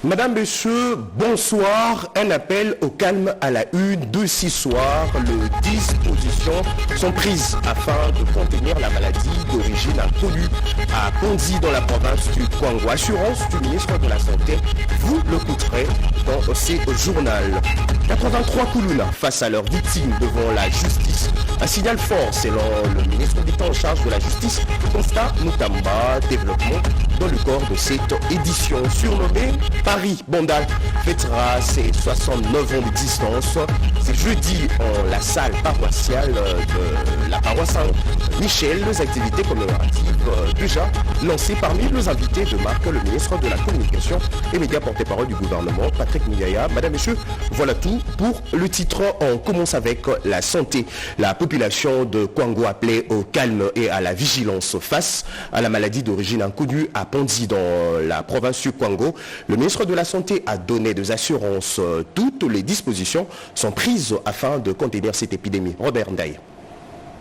Madame, Monsieur, bonsoir. Un appel au calme à la une de ce soir. Les dispositions sont prises afin de contenir la maladie d'origine inconnue à Ponzi dans la province du Kwango. Assurance du ministre de la Santé, vous le coûterez dans ce journal. 83 Koulouna face à leurs victimes devant la justice. Un signal fort selon le ministre d'État en charge de la justice, Constant Moutamba, développement dans le corps de cette édition surnommée Paris Bondal fêtera ses 69 ans d'existence. C'est jeudi en la salle paroissiale de la paroisse Saint-Michel. Les activités commémoratives déjà lancées parmi les invités de marque le ministre de la Communication et médias porte-parole du gouvernement, Patrick Muyaya. Madame, Messieurs, voilà tout pour le titre. On commence avec la santé. La population de Kwango appelée au calme et à la vigilance face à la maladie d'origine inconnue à Ponzi dans la province du Kwango. Le ministre de la Santé a donné des assurances. Toutes les dispositions sont prises afin de contenir cette épidémie. Robert Ndaye.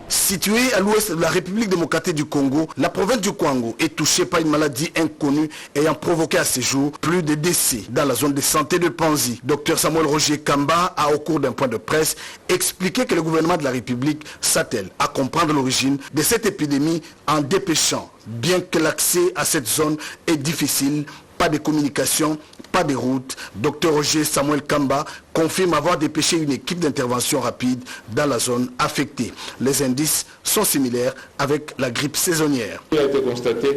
Située à l'ouest de la République démocratique du Congo, la province du Kwango est touchée par une maladie inconnue ayant provoqué à ce jour plus de décès dans la zone de santé de Ponzi. Dr Samuel Roger Kamba a, au cours d'un point de presse, expliqué que le gouvernement de la République s'attelle à comprendre l'origine de cette épidémie en dépêchant, bien que l'accès à cette zone est difficile, pas de communication, pas de route. Dr Roger Samuel Kamba confirme avoir dépêché une équipe d'intervention rapide dans la zone affectée. Les indices sont similaires avec la grippe saisonnière. Il a été constaté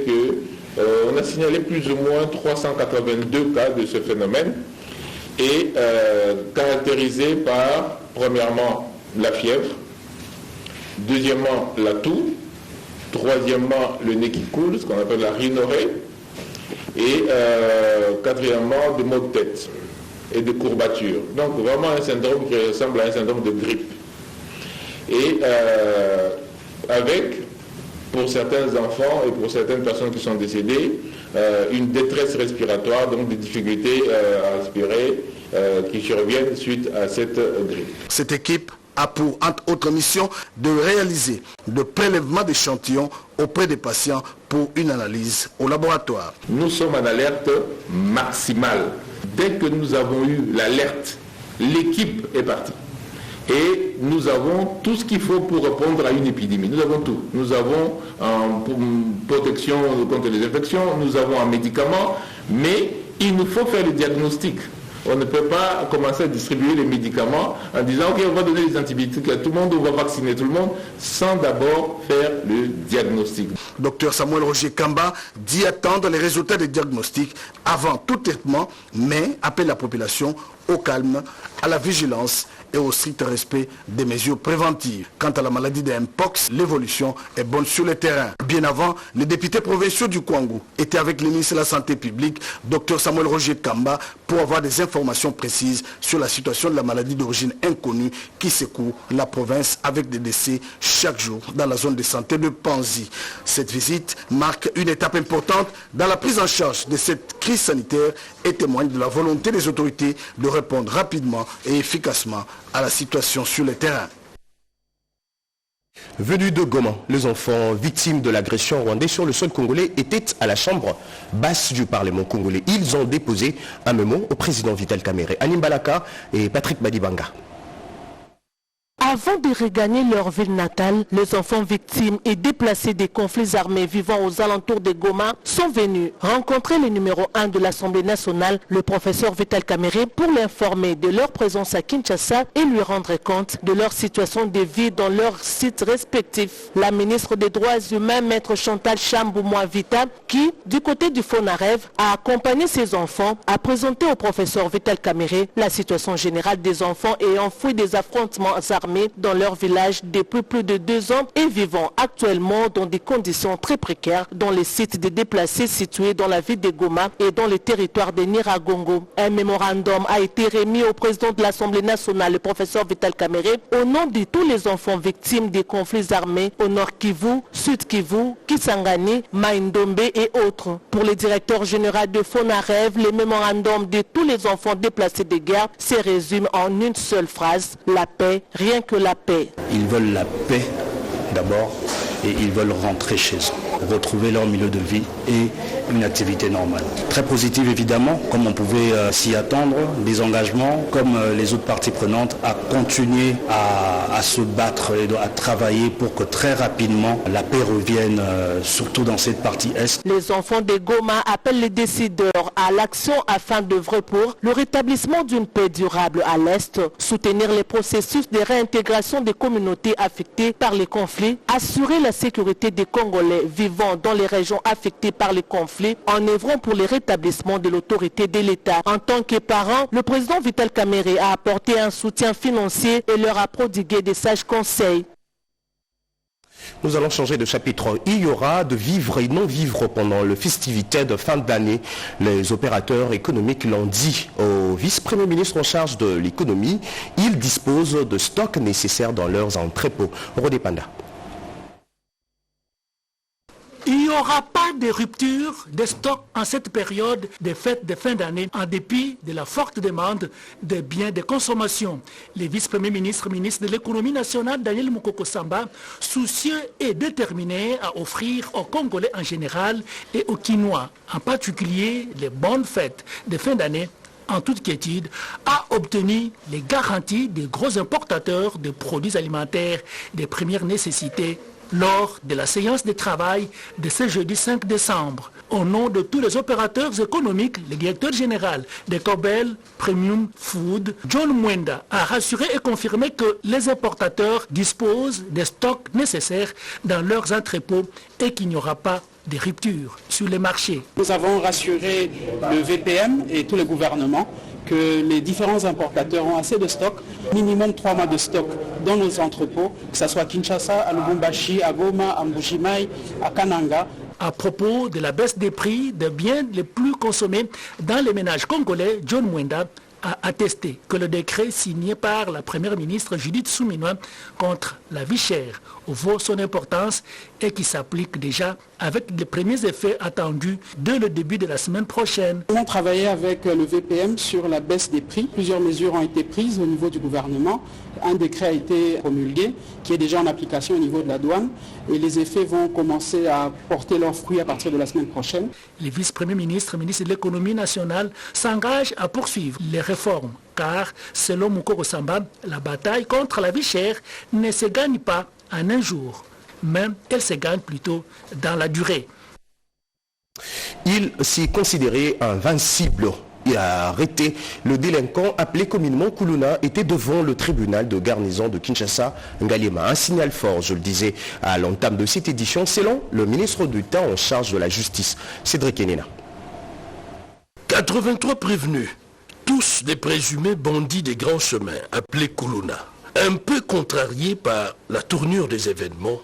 qu'on a signalé plus ou moins 382 cas de ce phénomène et caractérisé par, premièrement, la fièvre, deuxièmement, la toux, troisièmement, le nez qui coule, ce qu'on appelle la rhinorrhée, et quatrièmement, des maux de tête et de courbatures. Donc vraiment un syndrome qui ressemble à un syndrome de grippe. Et avec, pour certains enfants et pour certaines personnes qui sont décédées, une détresse respiratoire, donc des difficultés à respirer qui surviennent suite à cette grippe. Cette équipe a pour, entre autres missions, de réaliser le prélèvement d'échantillons auprès des patients pour une analyse au laboratoire. Nous sommes en alerte maximale. Dès que nous avons eu l'alerte, l'équipe est partie. Et nous avons tout ce qu'il faut pour répondre à une épidémie. Nous avons tout. Nous avons une protection contre les infections, nous avons un médicament, mais il nous faut faire le diagnostic. On ne peut pas commencer à distribuer les médicaments en disant ok, on va donner les antibiotiques à tout le monde, on va vacciner tout le monde, sans d'abord faire le diagnostic. Dr Samuel Roger Kamba dit attendre les résultats des diagnostics avant tout traitement, mais appelle la population au calme, à la vigilance et au strict respect des mesures préventives. Quant à la maladie de Mpox, l'évolution est bonne sur le terrain. Bien avant, les députés provinciaux du Kwango étaient avec le ministre de la Santé publique, Dr Samuel Roger Kamba, pour avoir des informations précises sur la situation de la maladie d'origine inconnue qui secoue la province avec des décès chaque jour dans la zone de santé de Ponzi. Cette visite marque une étape importante dans la prise en charge de cette crise sanitaire et témoigne de la volonté des autorités de répondre rapidement et efficacement à la situation sur le terrain. Venus de Goma, les enfants victimes de l'agression rwandaise sur le sol congolais étaient à la chambre basse du Parlement congolais. Ils ont déposé un mémo au président Vital Kamerhe, Anim Balaka et Patrick Badibanga. Avant de regagner leur ville natale, les enfants victimes et déplacés des conflits armés vivant aux alentours de Goma sont venus rencontrer le numéro 1 de l'Assemblée nationale, le professeur Vital Kamerhe, pour l'informer de leur présence à Kinshasa et lui rendre compte de leur situation de vie dans leurs sites respectifs. La ministre des Droits humains, maître Chantal Chambou-Moavita, qui, du côté du FONAREV, a accompagné ses enfants, a présenté au professeur Vital Kamerhe la situation générale des enfants ayant fui des affrontements armés dans leur village depuis plus de 2 ans et vivant actuellement dans des conditions très précaires dans les sites de déplacés situés dans la ville de Goma et dans le territoire de Niragongo. Un mémorandum a été remis au président de l'Assemblée nationale, le professeur Vital Kamerhe, au nom de tous les enfants victimes des conflits armés au Nord Kivu, Sud Kivu, Kisangani, Maïndombe et autres. Pour le directeur général de FONAREV, le mémorandum de tous les enfants déplacés de guerre se résume en une seule phrase: la paix, rien que la paix. Ils veulent la paix d'abord et ils veulent rentrer chez eux. retrouver leur milieu de vie et une activité normale. Très positive évidemment, comme on pouvait s'y attendre, des engagements comme les autres parties prenantes à continuer à se battre et à travailler pour que très rapidement la paix revienne, surtout dans cette partie Est. Les enfants des Goma appellent les décideurs à l'action afin d'œuvrer pour le rétablissement d'une paix durable à l'Est, soutenir les processus de réintégration des communautés affectées par les conflits, assurer la sécurité des Congolais vivant dans les régions affectées par les conflits en œuvrant pour le rétablissement de l'autorité de l'État. En tant que parent, le président Vital Kamerhe a apporté un soutien financier et leur a prodigué des sages conseils. Nous allons changer de chapitre. Il y aura de vivre et non-vivre pendant le festivité de fin d'année. Les opérateurs économiques l'ont dit au vice-premier ministre en charge de l'économie. Ils disposent de stocks nécessaires dans leurs entrepôts. Rodé Panda. Il n'y aura pas de rupture de stock en cette période des fêtes de fin d'année en dépit de la forte demande des biens de consommation. Le vice-premier ministre, ministre de l'économie nationale, Daniel Moukoko Samba, soucieux et déterminé à offrir aux Congolais en général et aux Kinois en particulier les bonnes fêtes de fin d'année, en toute quiétude, a obtenu les garanties des gros importateurs de produits alimentaires de première nécessité lors de la séance de travail de ce jeudi 5 décembre. Au nom de tous les opérateurs économiques, le directeur général de Cobel Premium Food, John Mwenda, a rassuré et confirmé que les importateurs disposent des stocks nécessaires dans leurs entrepôts et qu'il n'y aura pas de rupture sur les marchés. Nous avons rassuré le VPM et tous les gouvernements que les différents importateurs ont assez de stock, minimum 3 mois de stock dans nos entrepôts, que ce soit à Kinshasa, à Lubumbashi, à Goma, à Mbujimaï, à Kananga. À propos de la baisse des prix des biens les plus consommés dans les ménages congolais, John Mwenda a attesté que le décret signé par la première ministre Judith Suminwa contre la vie chère vaut son importance et qui s'applique déjà avec les premiers effets attendus dès le début de la semaine prochaine. Nous avons travaillé avec le VPM sur la baisse des prix. Plusieurs mesures ont été prises au niveau du gouvernement. Un décret a été promulgué qui est déjà en application au niveau de la douane et les effets vont commencer à porter leurs fruits à partir de la semaine prochaine. Le vice-premier ministre, ministre de l'économie nationale, s'engage à poursuivre les réformes car, selon Moukoko Samba, la bataille contre la vie chère ne se gagne pas en un jour, mais elle se gagne plutôt dans la durée. Il s'est considéré invincible et a arrêté. Le délinquant appelé communément Kuluna était devant le tribunal de garnison de Kinshasa, Ngaliema. Un signal fort, je le disais, à l'entame de cette édition, selon le ministre du Temps en charge de la justice, Cédric Enena. 83 prévenus, tous des présumés bandits des grands chemins, appelés Kuluna. Un peu contrariés par la tournure des événements,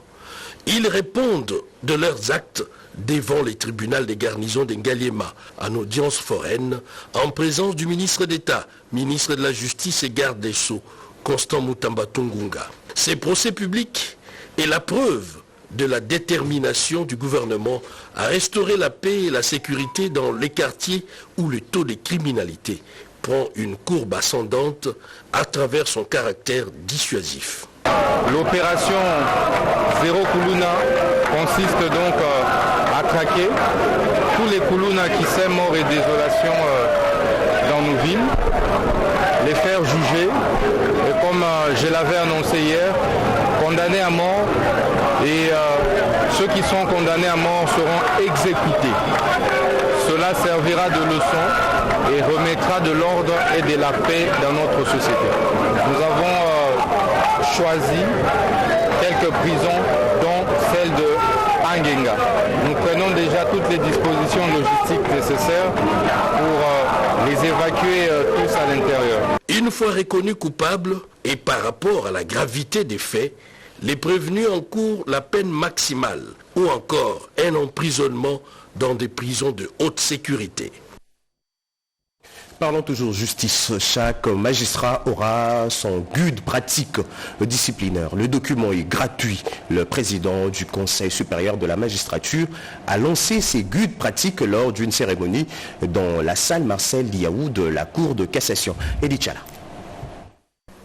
ils répondent de leurs actes devant les tribunaux des garnisons de Ngaliema en audience foraine, en présence du ministre d'État, ministre de la Justice et garde des Sceaux, Constant Mutamba Tungunga. Ces procès publics est la preuve de la détermination du gouvernement à restaurer la paix et la sécurité dans les quartiers où le taux de criminalité prend une courbe ascendante à travers son caractère dissuasif. L'opération Zéro Kuluna consiste donc à traquer tous les Kuluna qui sèment mort et désolation dans nos villes, les faire juger et comme je l'avais annoncé hier, condamnés à mort et ceux qui sont condamnés à mort seront exécutés. Cela servira de leçon et remettra de l'ordre et de la paix dans notre société. Nous avons choisi quelques prisons, dont celle de Angenga. Nous prenons déjà toutes les dispositions logistiques nécessaires pour les évacuer tous à l'intérieur. Une fois reconnus coupables et par rapport à la gravité des faits, les prévenus encourent la peine maximale ou encore un emprisonnement dans des prisons de haute sécurité. Parlons toujours justice. Chaque magistrat aura son guide pratique disciplinaire. Le document est gratuit. Le président du Conseil supérieur de la magistrature a lancé ses guides pratiques lors d'une cérémonie dans la salle Marcel Liaou de la Cour de cassation. Edith Chala.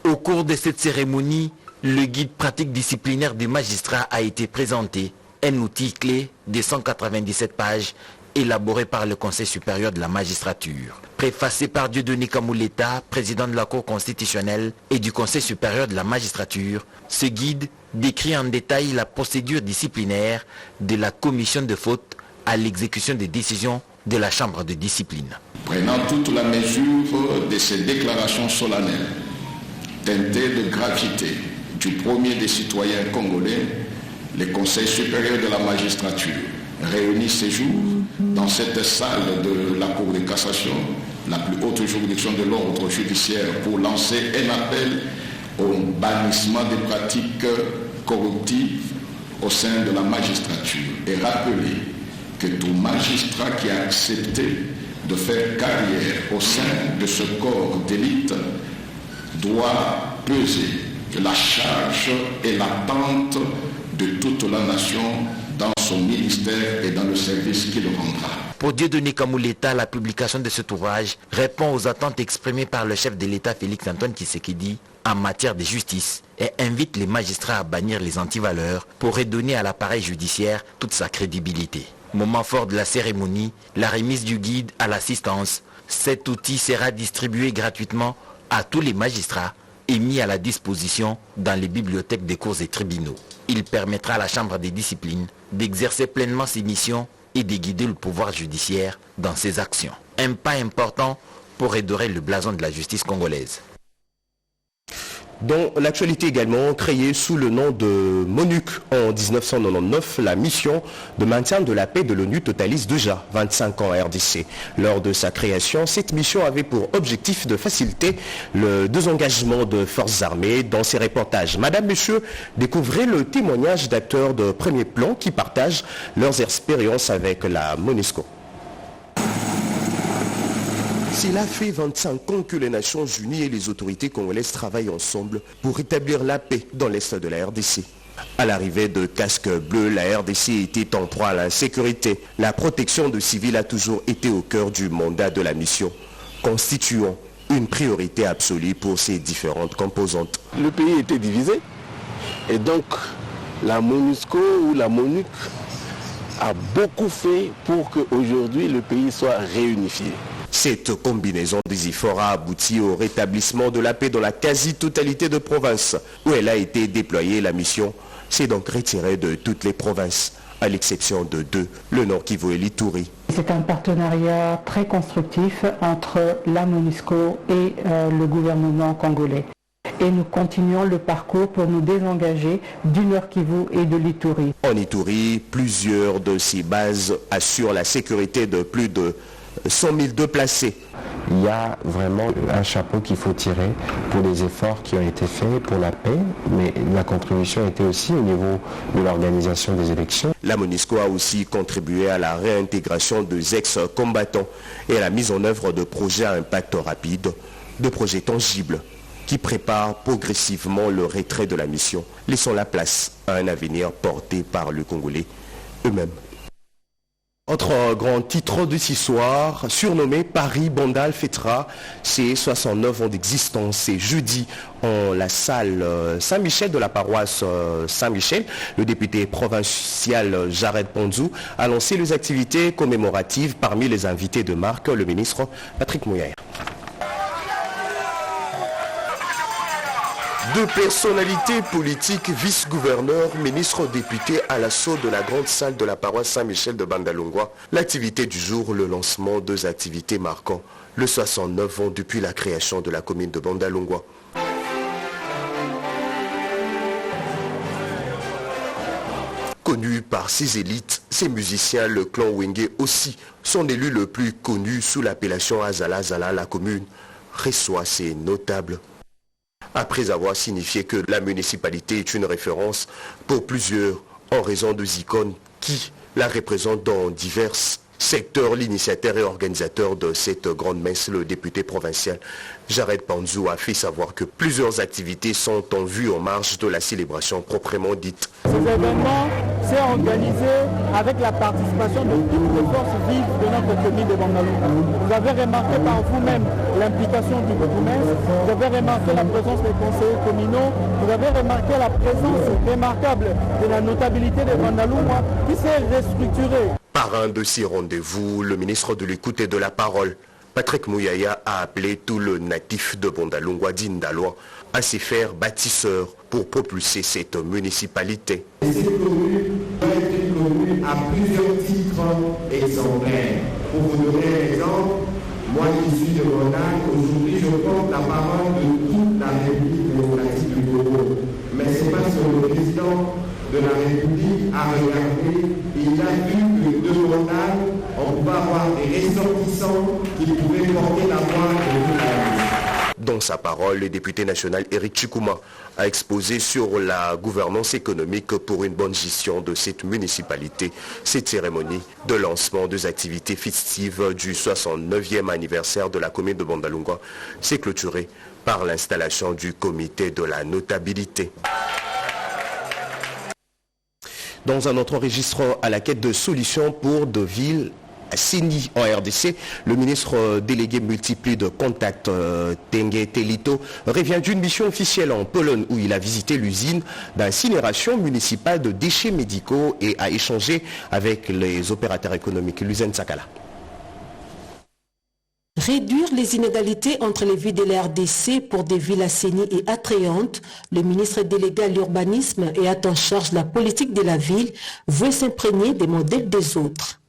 Au cours de cette cérémonie, le guide pratique disciplinaire des magistrats a été présenté. un outil clé de 197 pages élaboré par le Conseil supérieur de la magistrature. Préfacé par Dieudonné Kamouleta, président de la Cour constitutionnelle et du Conseil supérieur de la magistrature, ce guide décrit en détail la procédure disciplinaire de la commission de faute à l'exécution des décisions de la Chambre de discipline. Prenant toute la mesure de ces déclarations solennelles, teintées de gravité du premier des citoyens congolais, le Conseil supérieur de la magistrature réuni ce jour dans cette salle de la Cour de cassation, la plus haute juridiction de l'ordre judiciaire, pour lancer un appel au bannissement des pratiques corruptives au sein de la magistrature et rappeler que tout magistrat qui a accepté de faire carrière au sein de ce corps d'élite doit peser la charge et l'attente de toute la nation dans son ministère et dans le service qu'il rendra. Pour Dieudonné Kamouleta, la publication de cet ouvrage répond aux attentes exprimées par le chef de l'État Félix-Antoine Tshisekedi en matière de justice et invite les magistrats à bannir les antivaleurs pour redonner à l'appareil judiciaire toute sa crédibilité. Moment fort de la cérémonie, la remise du guide à l'assistance. Cet outil sera distribué gratuitement à tous les magistrats et mis à la disposition dans les bibliothèques des cours et tribunaux. Il permettra à la Chambre des disciplines d'exercer pleinement ses missions et de guider le pouvoir judiciaire dans ses actions. Un pas important pour redorer le blason de la justice congolaise. Dans l'actualité également, créée sous le nom de MONUC en 1999, la mission de maintien de la paix de l'ONU totalise déjà 25 ans à RDC. Lors de sa création, cette mission avait pour objectif de faciliter le désengagement de forces armées. Dans ces reportages, Madame, Monsieur, découvrez le témoignage d'acteurs de premier plan qui partagent leurs expériences avec la MONUSCO. Cela fait 25 ans que les Nations Unies et les autorités congolaises travaillent ensemble pour rétablir la paix dans l'est de la RDC. À l'arrivée de casques bleus, la RDC était en proie à l'insécurité. La protection de civils a toujours été au cœur du mandat de la mission, constituant une priorité absolue pour ses différentes composantes. Le pays était divisé et donc la MONUSCO ou la MONUC a beaucoup fait pour qu'aujourd'hui le pays soit réunifié. Cette combinaison des efforts a abouti au rétablissement de la paix dans la quasi-totalité de provinces où elle a été déployée. La mission s'est donc retirée de toutes les provinces, à l'exception de deux, le Nord Kivu et l'Ituri. C'est un partenariat très constructif entre la MONUSCO et le gouvernement congolais. Et nous continuons le parcours pour nous désengager du Nord Kivu et de l'Ituri. En Ituri, plusieurs de ces bases assurent la sécurité de plus de 100 000 déplacés. Il y a vraiment un chapeau qu'il faut tirer pour les efforts qui ont été faits pour la paix, mais la contribution était aussi au niveau de l'organisation des élections. La MONUSCO a aussi contribué à la réintégration des ex-combattants et à la mise en œuvre de projets à impact rapide, de projets tangibles qui préparent progressivement le retrait de la mission, laissant la place à un avenir porté par les Congolais eux-mêmes. Autre grand titre de ce soir, surnommé Paris Bandal fêtera ses 69 ans d'existence. C'est jeudi en la salle Saint-Michel de la paroisse Saint-Michel. Le député provincial Jared Ponzou a lancé les activités commémoratives. Parmi les invités de marque, le ministre Patrick Mouyaïa. Deux personnalités politiques, vice-gouverneurs, ministres, députés à l'assaut de la grande salle de la paroisse Saint-Michel de Bandalungwa. L'activité du jour, le lancement, deux activités marquant le 69 ans depuis la création de la commune de Bandalungwa. Connu par ses élites, ses musiciens, le clan Wenge aussi, son élu le plus connu sous l'appellation Azala Zala, la commune reçoit ses notables. Après avoir signifié que la municipalité est une référence pour plusieurs en raison des icônes qui la représentent dans diverses secteur, l'initiateur et organisateur de cette grande messe, le député provincial Jared Panzou, a fait savoir que plusieurs activités sont en vue en marge de la célébration proprement dite. Ces événements s'est organisé avec la participation de toutes les forces vives de notre commune de Bangalunga. Vous avez remarqué par vous-même l'implication du bourgmestre, vous avez remarqué la présence des conseillers communaux, vous avez remarqué la présence remarquable de la notabilité de Bangalunga qui s'est restructurée. Parrain de ces rendez-vous, le ministre de l'Écoute et de la Parole, Patrick Mouyaya, a appelé tout le natif de Bondalungwa d'Indaloa à se faire bâtisseur pour propulser cette municipalité. Cette commune doit être une commune à plusieurs titres exemplaires. Pour vous donner un exemple, moi qui suis de Bonal, aujourd'hui je porte la parole de toute la République démocratique du Congo. Mais c'est parce que le président de la République a regardé, il a vu que de Bonal, on pouvait avoir des ressortissants qui pouvaient porter la voix de toute la République. Dans sa parole, le député national Eric Chikouma a exposé sur la gouvernance économique pour une bonne gestion de cette municipalité. Cette cérémonie de lancement des activités festives du 69e anniversaire de la commune de Bondalungwa s'est clôturée par l'installation du comité de la notabilité. Dans un autre registre, à la quête de solutions pour de villes Asseni en RDC, le ministre délégué multiple de contact Tengue Telito revient d'une mission officielle en Pologne où il a visité l'usine d'incinération municipale de déchets médicaux et a échangé avec les opérateurs économiques. Luzen Sakala. Réduire les inégalités entre les villes de la RDC pour des villes assainies et attrayantes, le ministre délégué à l'urbanisme et à en charge de la politique de la ville veut s'imprégner des modèles des autres.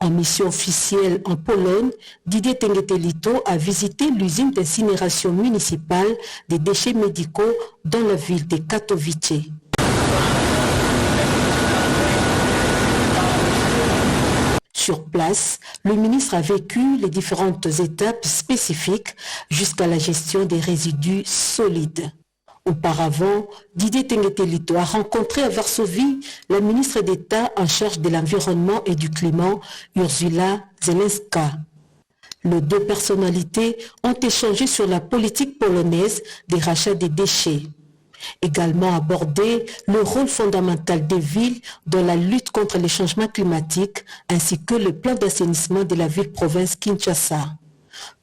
En mission officielle en Pologne, Didier Tengue Telito a visité l'usine d'incinération municipale des déchets médicaux dans la ville de Katowice. Sur place, le ministre a vécu les différentes étapes spécifiques jusqu'à la gestion des résidus solides. Auparavant, Didier Tengue Telito a rencontré à Varsovie la ministre d'État en charge de l'environnement et du climat, Ursula Zelenska. Les deux personnalités ont échangé sur la politique polonaise des rachats des déchets. Également abordé le rôle fondamental des villes dans la lutte contre les changements climatiques ainsi que le plan d'assainissement de la ville-province Kinshasa.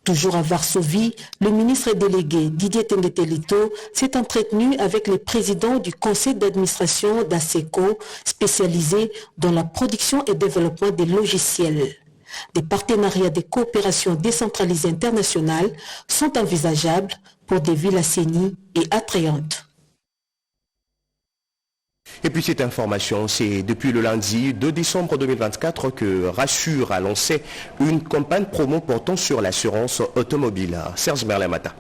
Toujours à Varsovie, le ministre délégué Didier Tengue Telito s'est entretenu avec les présidents du conseil d'administration d'ASECO spécialisé dans la production et développement des logiciels. Des partenariats de coopération décentralisée internationale sont envisageables pour des villes assainies et attrayantes. Et puis cette information, c'est depuis le lundi 2 décembre 2024 que Rassure a lancé une campagne promo portant sur l'assurance automobile. Serge Merlemata.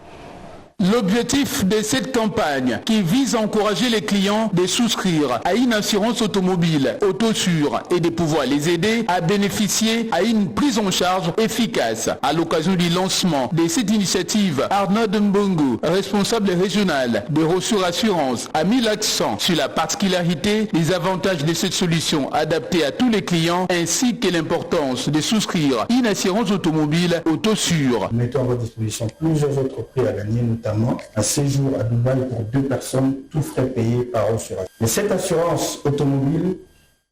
L'objectif de cette campagne qui vise à encourager les clients de souscrire à une assurance automobile Autosure et de pouvoir les aider à bénéficier à une prise en charge efficace. À l'occasion du lancement de cette initiative, Arnaud Mbongo, responsable régional de Rassure Assurance, a mis l'accent sur la particularité des avantages de cette solution adaptée à tous les clients ainsi que l'importance de souscrire une assurance automobile Autosure. Nous mettons à votre disposition plusieurs autres prix à gagner, notamment un séjour à Dubaï pour 2 personnes, tous frais payés par assurance. Mais cette assurance automobile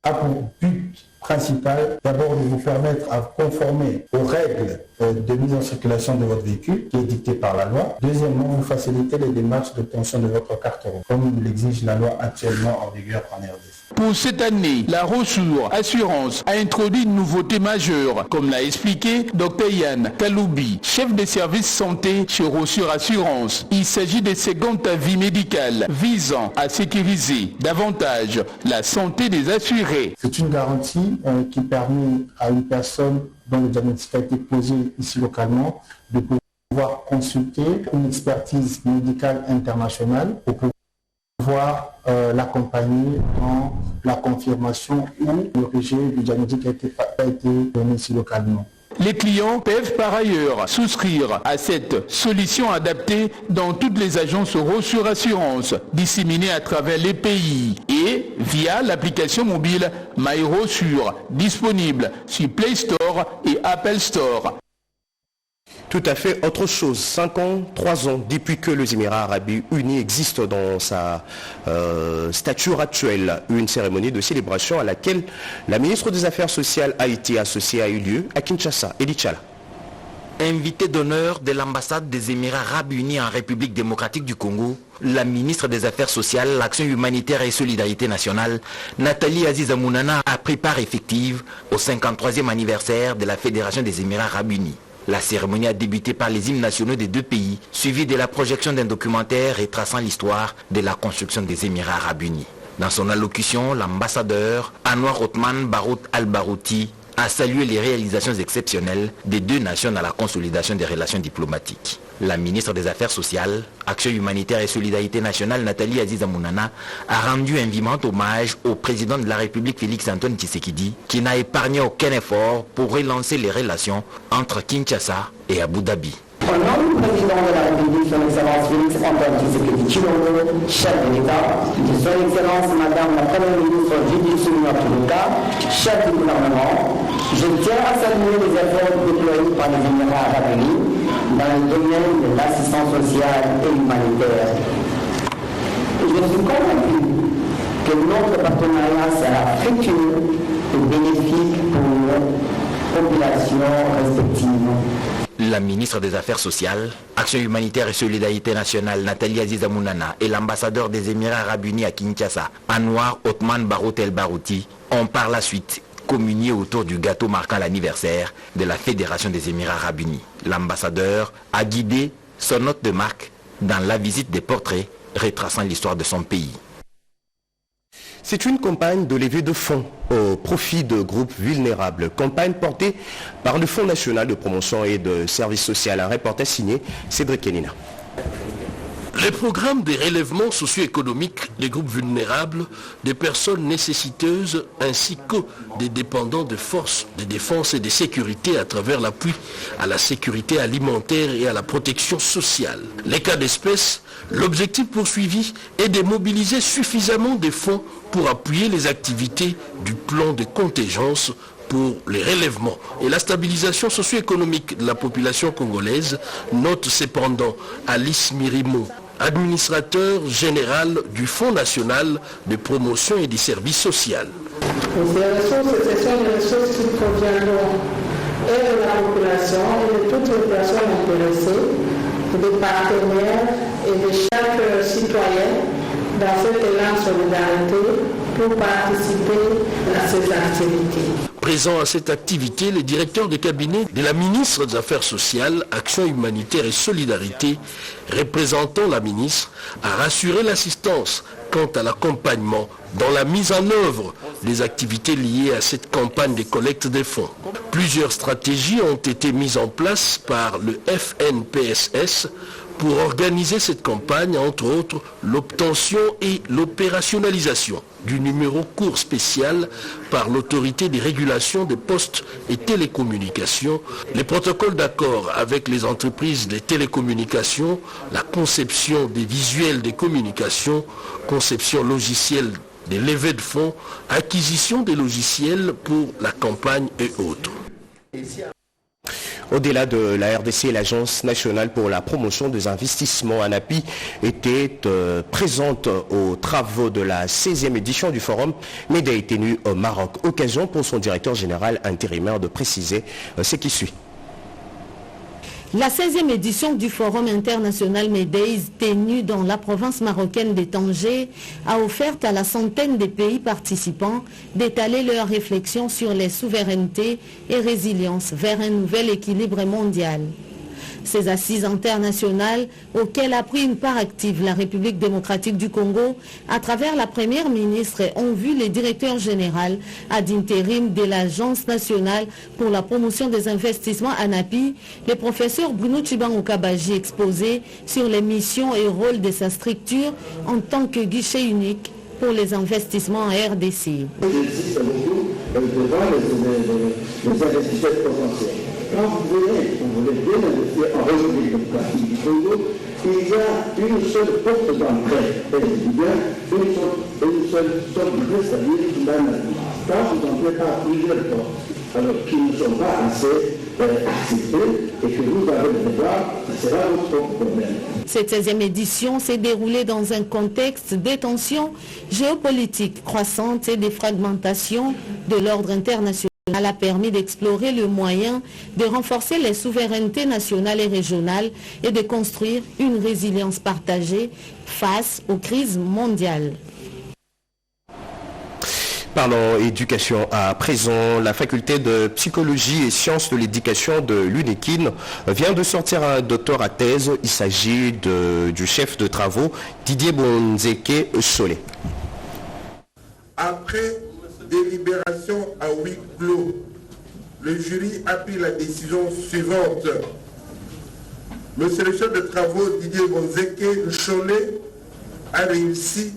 a pour but principal d'abord de vous permettre à conformer aux règles de mise en circulation de votre véhicule qui est dictée par la loi. Deuxièmement, vous faciliter les démarches d'obtention de votre carte rouge, comme l'exige la loi actuellement en vigueur en RDC. Pour cette année, la Rassure Assurance a introduit une nouveauté majeure, comme l'a expliqué Dr Yann Kaloubi, chef des services santé chez Rassure Assurance. Il s'agit de secondes avis médicales visant à sécuriser davantage la santé des assurés. C'est une garantie qui permet à une personne dont le diagnostic a été posé ici localement de pouvoir consulter une expertise médicale internationale pour pouvoir l'accompagner dans la confirmation ou le rejet du diagnostic qui a été donné ici localement. Les clients peuvent par ailleurs souscrire à cette solution adaptée dans toutes les agences Rassure Assurance disséminées à travers les pays et via l'application mobile MyEurosur, disponible sur Play Store et Apple Store. Tout à fait autre chose. 5 ans, 3 ans, depuis que les Émirats Arabes Unis existent dans sa stature actuelle. Une cérémonie de célébration à laquelle la ministre des Affaires sociales a été associée a eu lieu à Kinshasa. Elie Tchala. Invité d'honneur de l'ambassade des Émirats Arabes Unis en République démocratique du Congo, la ministre des Affaires sociales, l'Action humanitaire et solidarité nationale, Nathalie Aziz Amounana, a pris part effective au 53e anniversaire de la Fédération des Émirats Arabes Unis. La cérémonie a débuté par les hymnes nationaux des deux pays, suivi de la projection d'un documentaire retraçant l'histoire de la construction des Émirats Arabes Unis. Dans son allocution, l'ambassadeur Anwar Othman Barout Al-Barouti a salué les réalisations exceptionnelles des deux nations dans la consolidation des relations diplomatiques. La ministre des Affaires sociales, Action humanitaire et solidarité nationale, Nathalie Aziz Amounana, a rendu un vivant hommage au président de la République Félix-Antoine Tshisekedi, qui n'a épargné aucun effort pour relancer les relations entre Kinshasa et Abu Dhabi. Au nom du président de la République, son Excellence Félix-Antoine Tshisekedi Tshilombo, chef de l'État, de son Excellence Madame la Première ministre Judith Suminwa Tuluka, chef du gouvernement, je tiens à saluer les efforts déployés par les Émirats Arabes Unis dans le domaine de l'assistance sociale et humanitaire. Je suis convaincu que notre partenariat sera fructueux et bénéfique pour nos populations respectives. La ministre des Affaires sociales, Action humanitaire et solidarité nationale, Nathalie Aziz Amounana, et l'ambassadeur des Émirats Arabes Unis à Kinshasa, Anwar Othman Barout El-Barouti, ont par la suite communié autour du gâteau marquant l'anniversaire de la Fédération des Émirats Arabes Unis. L'ambassadeur a guidé son hôte de marque dans la visite des portraits retraçant l'histoire de son pays. C'est une campagne de levée de fonds au profit de groupes vulnérables. Campagne portée par le Fonds national de promotion et de services sociaux. Un reportage signé Cédric Kenina. Les programmes des relèvements socio-économiques des groupes vulnérables, des personnes nécessiteuses ainsi que des dépendants de forces de défense et de sécurité à travers l'appui à la sécurité alimentaire et à la protection sociale. Les cas d'espèce, l'objectif poursuivi est de mobiliser suffisamment de fonds pour appuyer les activités du plan de contingence pour les relèvements et la stabilisation socio-économique de la population congolaise, note cependant Alice Mirimo, administrateur général du Fonds national de promotion et des services sociaux. Ces ressources, ce sont des ressources qui proviendront et de la population et de toutes les personnes intéressées, des partenaires et de chaque citoyen dans cet élan de solidarité pour participer à ces activités. Présent à cette activité, le directeur de cabinet de la ministre des Affaires sociales, Action humanitaire et solidarité, représentant la ministre, a rassuré l'assistance quant à l'accompagnement dans la mise en œuvre des activités liées à cette campagne de collecte des fonds. Plusieurs stratégies ont été mises en place par le FNPSS pour organiser cette campagne, entre autres l'obtention et l'opérationnalisation du numéro court spécial par l'autorité des régulations des postes et télécommunications, les protocoles d'accord avec les entreprises des télécommunications, la conception des visuels des communications, conception logicielle des levées de fonds, acquisition des logiciels pour la campagne et autres. Au-delà de la RDC, l'Agence nationale pour la promotion des investissements ANAPI était présente aux travaux de la 16e édition du forum MEDEI tenu au Maroc. Occasion pour son directeur général intérimaire de préciser ce qui suit. La 16e édition du Forum international MEDEI tenu dans la province marocaine de Tanger a offert à la centaine de pays participants d'étaler leurs réflexions sur les souverainetés et résilience vers un nouvel équilibre mondial. Ces assises internationales, auxquelles a pris une part active la République démocratique du Congo, à travers la première ministre, ont vu le directeur général ad intérim de l'Agence nationale pour la promotion des investissements ANAPI, le professeur Bruno Chibango-Kabaji, exposer sur les missions et rôles de sa structure en tant que guichet unique pour les investissements en RDC. Il existe beaucoup devant les investisseurs potentiels. quand vous voulez bien investir en République démocratique du Congo, il y a une seule porte d'entrée, une seule sorte de c'est-à-dire la nature. Quand vous entrez par plusieurs portes, alors qui ne sont pas assez acceptés et que vous avez le devoir, ce sera votre problème. Cette 16e édition s'est déroulée dans un contexte de tensions géopolitiques croissantes et de fragmentation de l'ordre international. Elle a permis d'explorer le moyen de renforcer les souverainetés nationales et régionales et de construire une résilience partagée face aux crises mondiales. Parlons éducation à présent. La faculté de psychologie et sciences de l'éducation de l'UNEKIN vient de sortir un doctorat à thèse. Il s'agit du chef de travaux Didier Bonzeke Solé. Après délibération à huis clos, le jury a pris la décision suivante. Monsieur le chef de travaux Didier Bonzeke Solé a réussi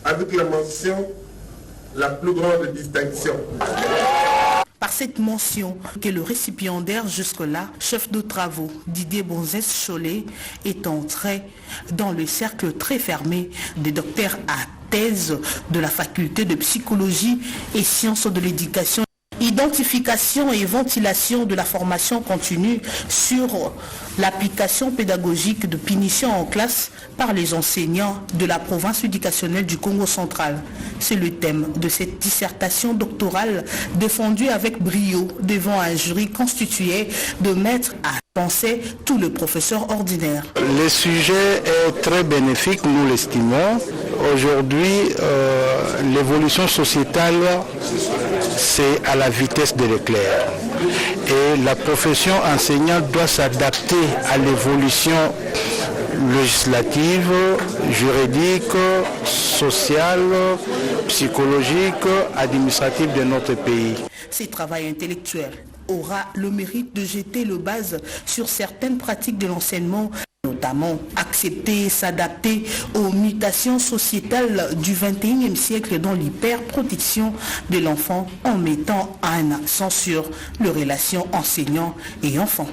avec la mention la plus grande distinction. Par cette mention que le récipiendaire jusque-là, chef de travaux Didier Bonzeke Solé, est entré dans le cercle très fermé des docteurs à thèse de la faculté de psychologie et sciences de l'éducation. Identification et ventilation de la formation continue sur l'application pédagogique de punition en classe par les enseignants de la province éducationnelle du Congo central. C'est le thème de cette dissertation doctorale défendue avec brio devant un jury constitué de maîtres à penser tous les professeurs ordinaires. Le sujet est très bénéfique, nous l'estimons. Aujourd'hui, l'évolution sociétale, c'est à la vitesse de l'éclair. Et la profession enseignante doit s'adapter à l'évolution législative, juridique, sociale, psychologique, administrative de notre pays. Ce travail intellectuel aura le mérite de jeter le base sur certaines pratiques de l'enseignement, notamment accepter et s'adapter aux mutations sociétales du XXIe siècle dans l'hyperprotection de l'enfant en mettant un accent sur les relations enseignants et enfants.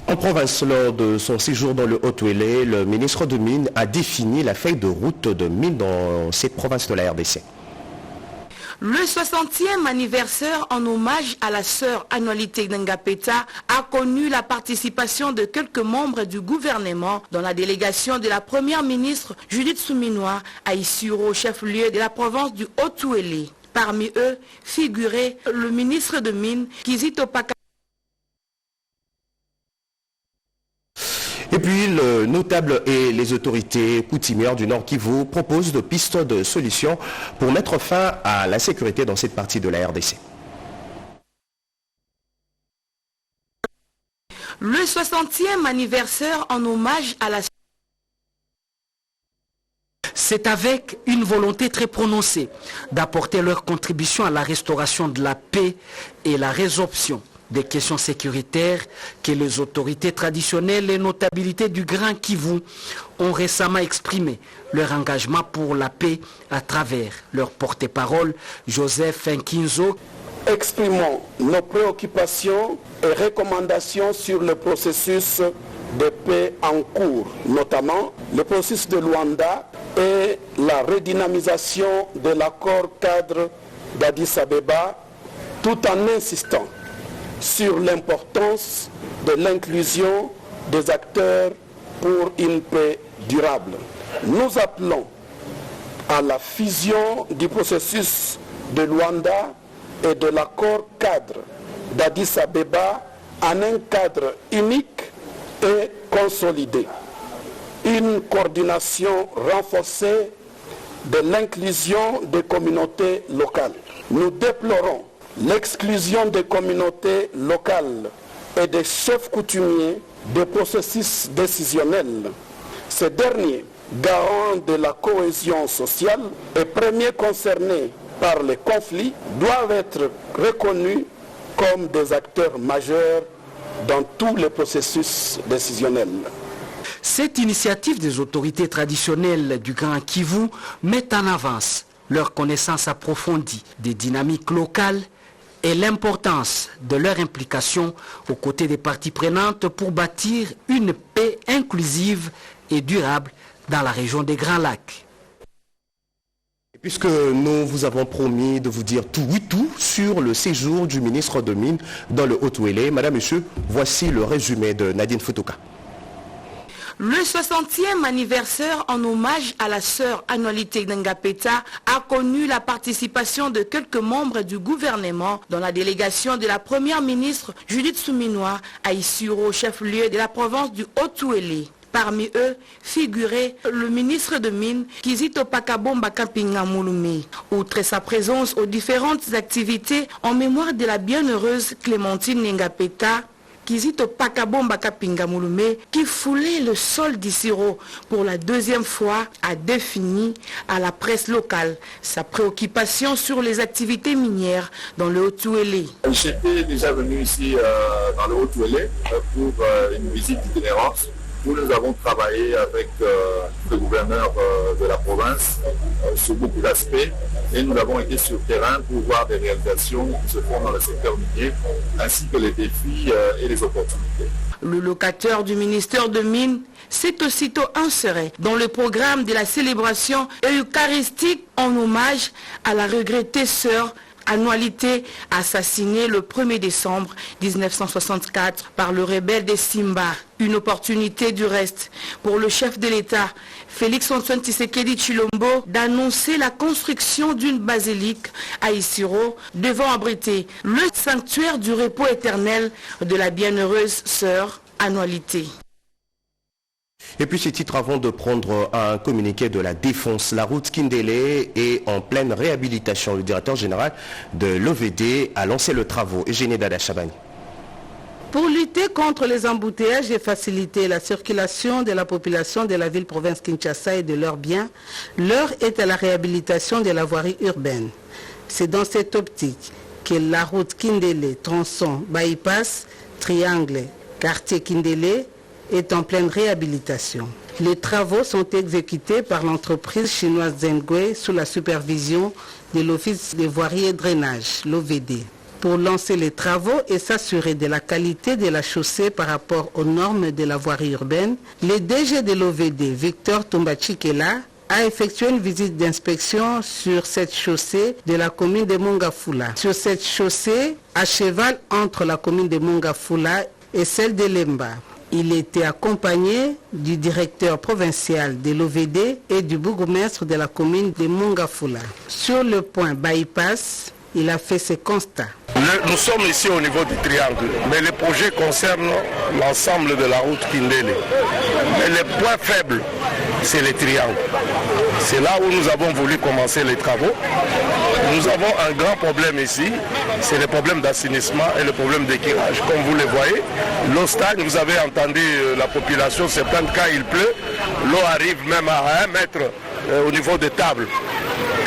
En province, lors de son séjour dans le Haut-Ouélé, le ministre de Mines a défini la feuille de route de mines dans cette province de la RDC. Le 60e anniversaire en hommage à la sœur Annualité Ngapeta a connu la participation de quelques membres du gouvernement dans la délégation de la première ministre Judith Souminois à Issuro, chef-lieu de la province du Haut-Ouélé. Parmi eux figurait le ministre de Mines Kizito Paka. Et puis, le notable et les autorités coutumières du Nord Kivu proposent de pistes de solutions pour mettre fin à la sécurité dans cette partie de la RDC. Le 60e anniversaire en hommage à la... C'est avec une volonté très prononcée d'apporter leur contribution à la restauration de la paix et la résorption des questions sécuritaires que les autorités traditionnelles et notabilités du Grand Kivu ont récemment exprimé leur engagement pour la paix à travers leur porte-parole Joseph Nkinzo. Exprimons nos préoccupations et recommandations sur le processus de paix en cours, notamment le processus de Luanda et la redynamisation de l'accord cadre d'Addis Abeba, tout en insistant sur l'importance de l'inclusion des acteurs pour une paix durable. Nous appelons à la fusion du processus de Luanda et de l'accord cadre d'Addis Abeba en un cadre unique et consolidé. Une coordination renforcée de l'inclusion des communautés locales. Nous déplorons l'exclusion des communautés locales et des chefs coutumiers des processus décisionnels. Ces derniers, garants de la cohésion sociale et premiers concernés par les conflits, doivent être reconnus comme des acteurs majeurs dans tous les processus décisionnels. Cette initiative des autorités traditionnelles du Grand Kivu met en avance leur connaissance approfondie des dynamiques locales et l'importance de leur implication aux côtés des parties prenantes pour bâtir une paix inclusive et durable dans la région des Grands Lacs. Puisque nous vous avons promis de vous dire tout sur le séjour du ministre de Mines dans le Haut-Ouélé, Madame, Monsieur, voici le résumé de Nadine Foutouka. Le 60e anniversaire en hommage à la sœur Annualité Ngapeta a connu la participation de quelques membres du gouvernement dans la délégation de la première ministre Judith Souminois à Isiro, chef-lieu de la province du Haut-Ouélé. Parmi eux figurait le ministre de Mines, Kizito Pakabomba Kapinga Mouloumé. Outre sa présence aux différentes activités en mémoire de la bienheureuse Clémentine Ngapeta, Kizito Pakabomba Kapinga Mouloumé, qui foulait le sol d'Isiro pour la deuxième fois, a défini à la presse locale sa préoccupation sur les activités minières dans le Haut-Ouélé. J'étais déjà venu ici dans le Haut-Ouélé pour une visite itinérante où nous avons travaillé avec le gouverneur de la province sur beaucoup d'aspects et nous avons été sur le terrain pour voir des réalisations qui se font dans le secteur minier ainsi que les défis et les opportunités. Le locateur du ministère de Mines s'est aussitôt inséré dans le programme de la célébration eucharistique en hommage à la regrettée sœur Annualité assassinée le 1er décembre 1964 par le rebelle des Simba. Une opportunité du reste pour le chef de l'État, Félix-Antoine Tshisekedi Tshilombo, d'annoncer la construction d'une basilique à Isiro devant abriter le sanctuaire du repos éternel de la bienheureuse sœur Annualité. Et puis ces titres avant de prendre un communiqué de la Défense. La route Kindele est en pleine réhabilitation. Le directeur général de l'OVD a lancé le travaux. Eugénie Dada Chabani. Pour lutter contre les embouteillages et faciliter la circulation de la population de la ville-province Kinshasa et de leurs biens, l'heure est à la réhabilitation de la voirie urbaine. C'est dans cette optique que la route Kindele, tronçon, bypass, triangle, quartier Kindele, est en pleine réhabilitation. Les travaux sont exécutés par l'entreprise chinoise Zengui sous la supervision de l'Office des voiries et drainage, l'OVD. Pour lancer les travaux et s'assurer de la qualité de la chaussée par rapport aux normes de la voirie urbaine, le DG de l'OVD, Victor Tombachikela, a effectué une visite d'inspection sur cette chaussée de la commune de Mongafula. Sur cette chaussée, à cheval entre la commune de Mongafula et celle de Lemba. Il était accompagné du directeur provincial de l'OVD et du bourgmestre de la commune de Mongafula. Sur le point bypass, il a fait ses constats. Nous sommes ici au niveau du triangle, mais le projet concerne l'ensemble de la route Kindele. Mais le point faible, c'est le triangle. C'est là où nous avons voulu commencer les travaux. Nous avons un grand problème ici, c'est le problème d'assainissement et le problème d'éclairage. Comme vous le voyez, l'eau stagne, vous avez entendu la population se plaindre quand il pleut, l'eau arrive même à 1 mètre au niveau des tables.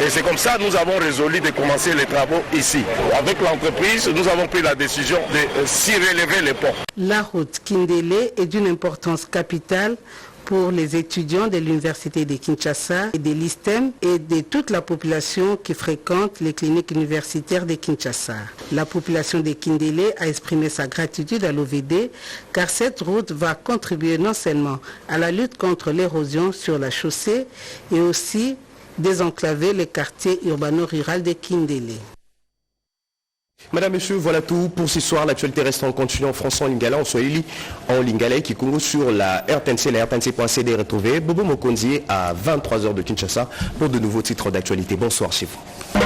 Et c'est comme ça que nous avons résolu de commencer les travaux ici. Avec l'entreprise, nous avons pris la décision de s'y relever les ponts. La route Kindele est d'une importance capitale pour les étudiants de l'Université de Kinshasa et de l'ISTEM et de toute la population qui fréquente les cliniques universitaires de Kinshasa. La population de Kindele a exprimé sa gratitude à l'OVD car cette route va contribuer non seulement à la lutte contre l'érosion sur la chaussée et aussi désenclaver les quartiers urbano-rural de Kindele. Madame, Monsieur, voilà tout pour ce soir. L'actualité reste en continu en français, en lingala, en swahili, en lingala, qui congo sur la RTNC, la RTNC.cd retrouvée. Bobo Mokonzi à 23h de Kinshasa pour de nouveaux titres d'actualité. Bonsoir chez vous.